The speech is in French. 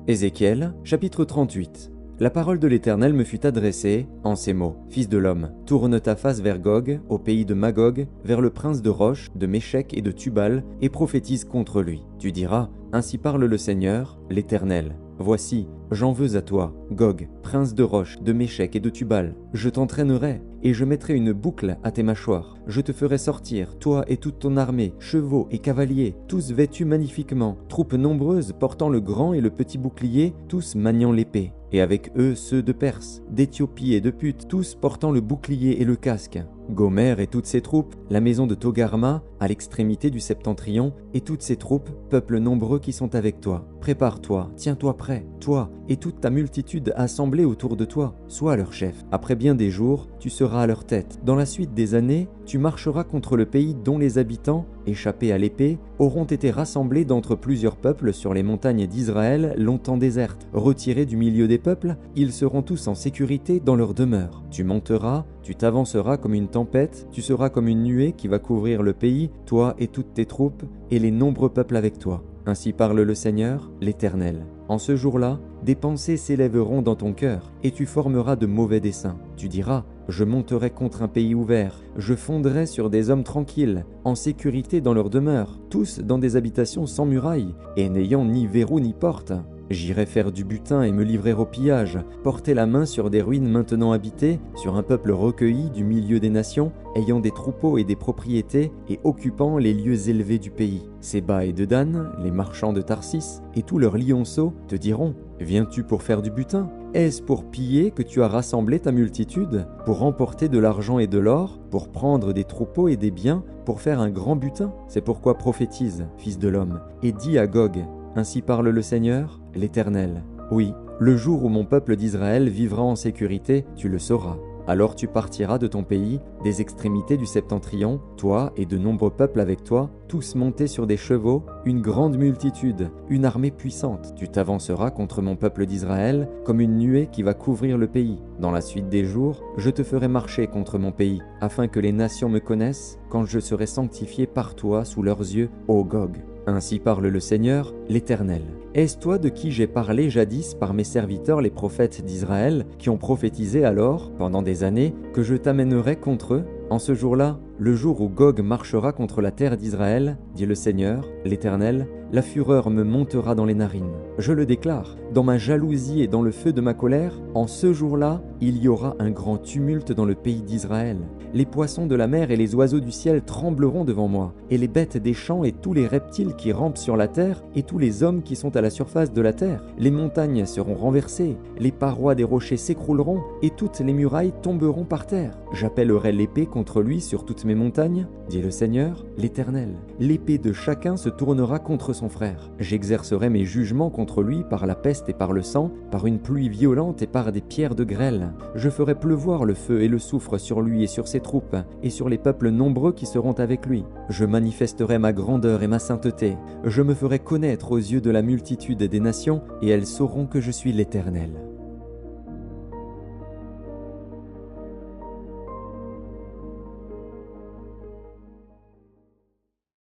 Ézéchiel, chapitre 38. La parole de l'Éternel me fut adressée en ces mots. Fils de l'homme, tourne ta face vers Gog, au pays de Magog, vers le prince de Roche, de Méchec et de Tubal, et prophétise contre lui. Tu diras, ainsi parle le Seigneur, l'Éternel. Voici, j'en veux à toi, Gog, prince de Roche, de Méchec et de Tubal. Je t'entraînerai, et je mettrai une boucle à tes mâchoires. Je te ferai sortir, toi et toute ton armée, chevaux et cavaliers, tous vêtus magnifiquement, troupes nombreuses portant le grand et le petit bouclier, tous maniant l'épée. Et avec eux ceux de Perse, d'Éthiopie et de Put, tous portant le bouclier et le casque. Gomer et toutes ses troupes, la maison de Togarma, à l'extrémité du septentrion, et toutes ses troupes, peuple nombreux qui sont avec toi. Prépare-toi, tiens-toi prêt, toi et toute ta multitude assemblée autour de toi, sois leur chef. Après bien des jours, tu seras à leur tête. Dans la suite des années, tu marcheras contre le pays dont les habitants, échappés à l'épée, auront été rassemblés d'entre plusieurs peuples sur les montagnes d'Israël longtemps désertes. Retirés du milieu des peuples, ils seront tous en sécurité dans leur demeure. Tu monteras, tu t'avanceras comme une tempête, tu seras comme une nuée qui va couvrir le pays, toi et toutes tes troupes, et les nombreux peuples avec toi. Ainsi parle le Seigneur, l'Éternel. En ce jour-là, des pensées s'élèveront dans ton cœur, et tu formeras de mauvais desseins. Tu diras, je monterai contre un pays ouvert, je fondrai sur des hommes tranquilles, en sécurité dans leur demeure, tous dans des habitations sans murailles, et n'ayant ni verrou ni porte. J'irai faire du butin et me livrer au pillage, porter la main sur des ruines maintenant habitées, sur un peuple recueilli du milieu des nations, ayant des troupeaux et des propriétés, et occupant les lieux élevés du pays. Séba et Dedan, les marchands de Tarsis, et tous leurs lionceaux te diront, viens-tu pour faire du butin ? Est-ce pour piller que tu as rassemblé ta multitude, pour remporter de l'argent et de l'or, pour prendre des troupeaux et des biens, pour faire un grand butin ? C'est pourquoi prophétise, fils de l'homme, et dis à Gog, ainsi parle le Seigneur, l'Éternel. Oui, le jour où mon peuple d'Israël vivra en sécurité, tu le sauras. Alors tu partiras de ton pays, des extrémités du septentrion, toi et de nombreux peuples avec toi, tous montés sur des chevaux, une grande multitude, une armée puissante. Tu t'avanceras contre mon peuple d'Israël comme une nuée qui va couvrir le pays. Dans la suite des jours, je te ferai marcher contre mon pays, afin que les nations me connaissent quand je serai sanctifié par toi sous leurs yeux, ô Gog. Ainsi parle le Seigneur, l'Éternel. Est-ce toi de qui j'ai parlé jadis par mes serviteurs les prophètes d'Israël, qui ont prophétisé alors, pendant des années, que je t'amènerai contre eux ? En ce jour-là, le jour où Gog marchera contre la terre d'Israël, dit le Seigneur, l'Éternel, la fureur me montera dans les narines. Je le déclare, dans ma jalousie et dans le feu de ma colère, en ce jour-là, il y aura un grand tumulte dans le pays d'Israël. Les poissons de la mer et les oiseaux du ciel trembleront devant moi, et les bêtes des champs et tous les reptiles qui rampent sur la terre, et tous les hommes qui sont à la surface de la terre. Les montagnes seront renversées, les parois des rochers s'écrouleront, et toutes les murailles tomberont par terre. J'appellerai l'épée contre lui sur toutes mes montagnes, dit le Seigneur, l'Éternel. L'épée de chacun se tournera contre son frère. J'exercerai mes jugements contre lui par la peste et par le sang, par une pluie violente et par des pierres de grêle. Je ferai pleuvoir le feu et le soufre sur lui et sur ses troupes, et sur les peuples nombreux qui seront avec lui. Je manifesterai ma grandeur et ma sainteté. Je me ferai connaître aux yeux de la multitude des nations, et elles sauront que je suis l'Éternel.